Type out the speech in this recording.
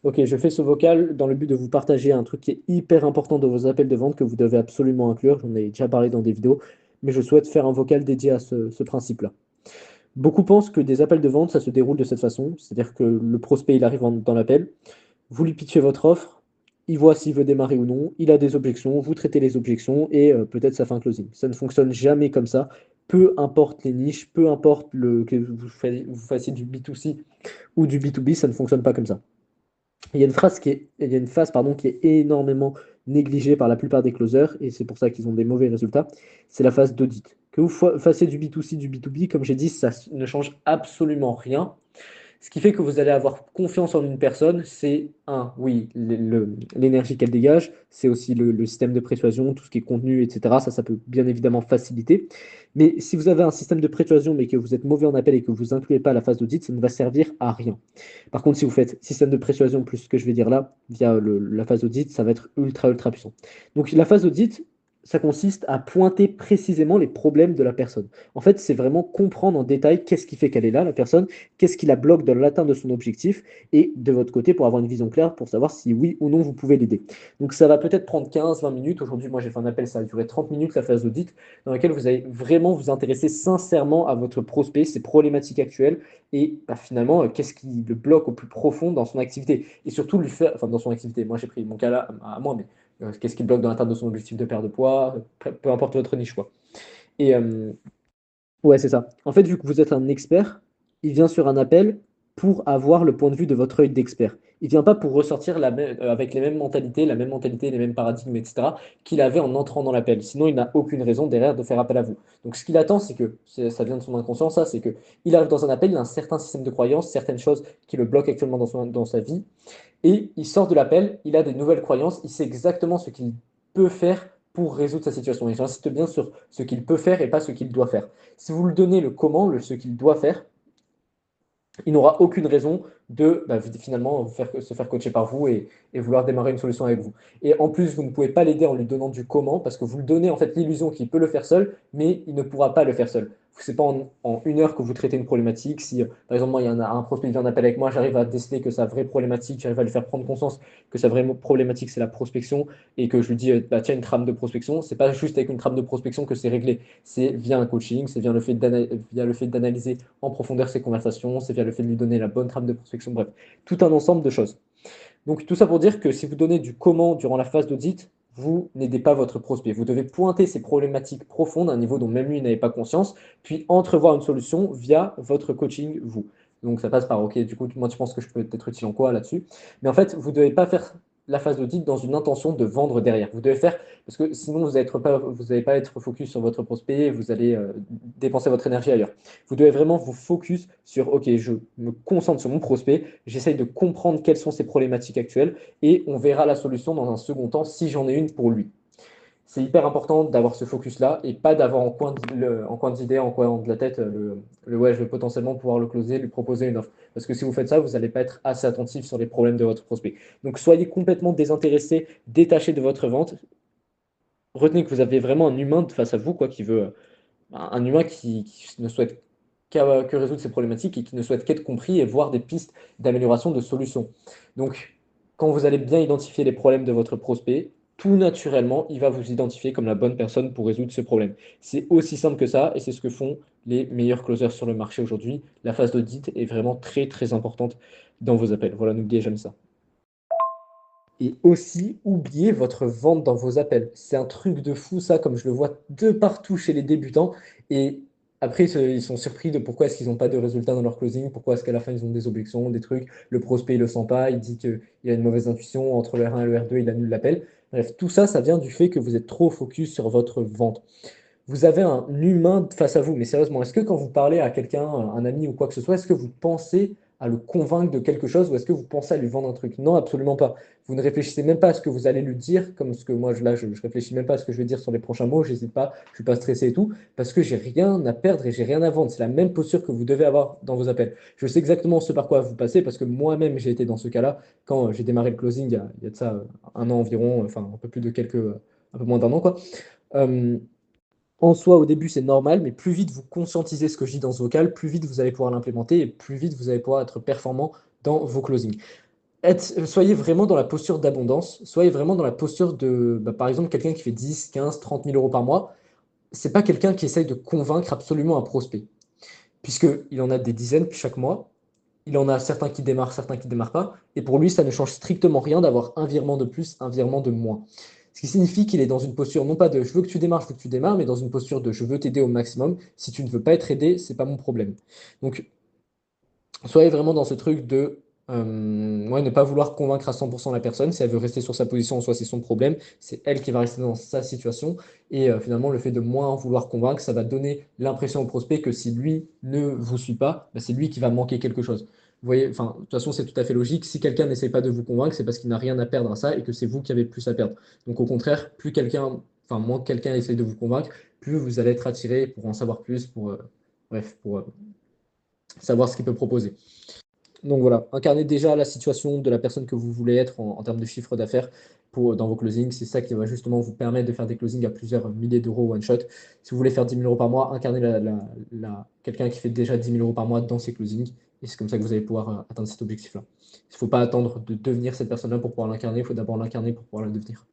Ok, je fais ce vocal dans le but de vous partager un truc qui est hyper important dans vos appels de vente que vous devez absolument inclure. J'en ai déjà parlé dans des vidéos, mais je souhaite faire un vocal dédié à ce principe-là. Beaucoup pensent que des appels de vente, ça se déroule de cette façon, c'est-à-dire que le prospect, il arrive dans l'appel, vous lui pitchez votre offre, il voit s'il veut démarrer ou non, il a des objections, vous traitez les objections et peut-être ça fait un closing. Ça ne fonctionne jamais comme ça, peu importe les niches, peu importe que vous fassiez du B2C ou du B2B, ça ne fonctionne pas comme ça. Il y a une phase pardon, qui est énormément négligée par la plupart des closers, et c'est pour ça qu'ils ont des mauvais résultats, c'est la phase d'audit. Que vous fassiez du B2C, du B2B, comme j'ai dit, ça ne change absolument rien. Ce qui fait que vous allez avoir confiance en une personne, c'est un, oui, l'énergie qu'elle dégage, c'est aussi le système de persuasion, tout ce qui est contenu, etc. Ça peut bien évidemment faciliter. Mais si vous avez un système de persuasion, mais que vous êtes mauvais en appel et que vous incluez pas la phase d'audit, ça ne va servir à rien. Par contre, si vous faites système de persuasion plus ce que je vais dire là, via la phase audit, ça va être ultra puissant. Donc la phase audit, ça consiste à pointer précisément les problèmes de la personne. En fait, c'est vraiment comprendre en détail qu'est-ce qui fait qu'elle est là, la personne, qu'est-ce qui la bloque dans l'atteinte de son objectif, et de votre côté, pour avoir une vision claire, pour savoir si oui ou non vous pouvez l'aider. Donc ça va peut-être prendre 15-20 minutes. Aujourd'hui, moi j'ai fait un appel, ça a duré 30 minutes, la phase d'audit, dans laquelle vous allez vraiment vous intéresser sincèrement à votre prospect, ses problématiques actuelles, et bah, finalement, qu'est-ce qui le bloque au plus profond dans son activité. Et surtout lui faire, enfin dans son activité, moi j'ai pris mon cas là à moi, mais qu'est-ce qui le bloque dans l'atteinte de son objectif de perte de poids, peu importe votre niche, quoi. Et, ouais, c'est ça. En fait, vu que vous êtes un expert, il vient sur un appel pour avoir le point de vue de votre œil d'expert. Il vient pas pour ressortir avec les mêmes mentalités, la même mentalité, les mêmes paradigmes, etc., qu'il avait en entrant dans l'appel. Sinon, il n'a aucune raison derrière de faire appel à vous. Donc, ce qu'il attend, c'est que, ça vient de son inconscient, ça, c'est que il arrive dans un appel, il a un certain système de croyances, certaines choses qui le bloquent actuellement dans sa vie, et il sort de l'appel, il a des nouvelles croyances, il sait exactement ce qu'il peut faire pour résoudre sa situation. Et j'insiste bien sur ce qu'il peut faire et pas ce qu'il doit faire. Si vous lui donnez le comment, ce qu'il doit faire, il n'aura aucune raison de finalement se faire coacher par vous et vouloir démarrer une solution avec vous. Et en plus, vous ne pouvez pas l'aider en lui donnant du comment, parce que vous lui donnez en fait l'illusion qu'il peut le faire seul, mais il ne pourra pas le faire seul. C'est pas en une heure que vous traitez une problématique. Si, par exemple, moi, il y en a un prospect qui vient d'appel avec moi, j'arrive à déceler que sa vraie problématique, j'arrive à lui faire prendre conscience que sa vraie problématique, c'est la prospection, et que je lui dis, bah, tiens, une trame de prospection, c'est pas juste avec une trame de prospection que c'est réglé, c'est via un coaching, c'est via le fait d'analyser en profondeur ses conversations, c'est via le fait de lui donner la bonne trame de prospection, bref, tout un ensemble de choses. Donc tout ça pour dire que si vous donnez du comment durant la phase d'audit, vous n'aidez pas votre prospect. Vous devez pointer ces problématiques profondes à un niveau dont même lui n'avait pas conscience, puis entrevoir une solution via votre coaching, vous. Donc ça passe par, ok, du coup, moi tu penses que je peux être utile en quoi là-dessus. Mais en fait, vous ne devez pas faire la phase d'audit dans une intention de vendre derrière. Vous devez faire, parce que sinon vous n'allez pas être focus sur votre prospect, et vous allez dépenser votre énergie ailleurs. Vous devez vraiment vous focus sur, ok, je me concentre sur mon prospect, j'essaye de comprendre quelles sont ses problématiques actuelles et on verra la solution dans un second temps si j'en ai une pour lui. C'est hyper important d'avoir ce focus-là et pas d'avoir en coin d'idée, en coin de la tête, ouais, je vais potentiellement pouvoir le closer, lui proposer une offre. Parce que si vous faites ça, vous n'allez pas être assez attentif sur les problèmes de votre prospect. Donc soyez complètement désintéressé, détaché de votre vente. Retenez que vous avez vraiment un humain face à vous, quoi, qui veut, un humain qui ne souhaite que résoudre ses problématiques et qui ne souhaite qu'être compris et voir des pistes d'amélioration, de solutions. Donc, quand vous allez bien identifier les problèmes de votre prospect, tout naturellement, il va vous identifier comme la bonne personne pour résoudre ce problème. C'est aussi simple que ça et c'est ce que font les meilleurs closers sur le marché aujourd'hui. La phase d'audit est vraiment très importante dans vos appels. Voilà, n'oubliez jamais ça. Et aussi, oubliez votre vente dans vos appels. C'est un truc de fou, ça, comme je le vois de partout chez les débutants. Et après, ils sont surpris de pourquoi est-ce qu'ils n'ont pas de résultats dans leur closing, pourquoi est-ce qu'à la fin, ils ont des objections, des trucs. Le prospect, il le sent pas, il dit qu'il a une mauvaise intuition, entre le R1 et le R2, il annule l'appel. Bref, tout ça, ça vient du fait que vous êtes trop focus sur votre vente. Vous avez un humain face à vous, mais sérieusement, est-ce que quand vous parlez à quelqu'un, un ami ou quoi que ce soit, est-ce que vous pensez à le convaincre de quelque chose ou est-ce que vous pensez à lui vendre un truc? Non, absolument pas. Vous ne réfléchissez même pas à ce que vous allez lui dire, comme ce que moi, là, je réfléchis même pas à ce que je vais dire sur les prochains mots, j'hésite pas, je suis pas stressé et tout, parce que j'ai rien à perdre et j'ai rien à vendre. C'est la même posture que vous devez avoir dans vos appels. Je sais exactement ce par quoi vous passez parce que moi-même, j'ai été dans ce cas-là quand j'ai démarré le closing il y a de ça un an environ, enfin un peu plus de un peu moins d'un an, quoi. Euh, en soi, au début, c'est normal, mais plus vite vous conscientisez ce que je dis dans ce vocal, plus vite vous allez pouvoir l'implémenter et plus vite vous allez pouvoir être performant dans vos closings. Soyez vraiment dans la posture d'abondance, soyez vraiment dans la posture de, par exemple, quelqu'un qui fait 10, 15, 30 000 euros par mois, c'est pas quelqu'un qui essaye de convaincre absolument un prospect, puisqu'il en a des dizaines chaque mois, il en a certains qui démarrent pas, et pour lui, ça ne change strictement rien d'avoir un virement de plus, un virement de moins. Ce qui signifie qu'il est dans une posture, non pas de je veux que tu démarres, je veux que tu démarres, mais dans une posture de je veux t'aider au maximum. Si tu ne veux pas être aidé, c'est pas mon problème. Donc, soyez vraiment dans ce truc de ouais, ne pas vouloir convaincre à 100% la personne. Si elle veut rester sur sa position, soit c'est son problème, c'est elle qui va rester dans sa situation. Et finalement, le fait de moins vouloir convaincre, ça va donner l'impression au prospect que si lui ne vous suit pas, c'est lui qui va manquer quelque chose. Vous voyez, enfin, de toute façon, c'est tout à fait logique. Si quelqu'un n'essaie pas de vous convaincre, c'est parce qu'il n'a rien à perdre à ça et que c'est vous qui avez plus à perdre. Donc au contraire, moins quelqu'un essaie de vous convaincre, plus vous allez être attiré pour en savoir plus, pour savoir ce qu'il peut proposer. Donc voilà, incarnez déjà la situation de la personne que vous voulez être en termes de chiffre d'affaires dans vos closings. C'est ça qui va justement vous permettre de faire des closings à plusieurs milliers d'euros one shot. Si vous voulez faire 10 000 euros par mois, incarnez quelqu'un qui fait déjà 10 000 euros par mois dans ses closings. Et c'est comme ça que vous allez pouvoir atteindre cet objectif-là. Il ne faut pas attendre de devenir cette personne-là pour pouvoir l'incarner, il faut d'abord l'incarner pour pouvoir la devenir.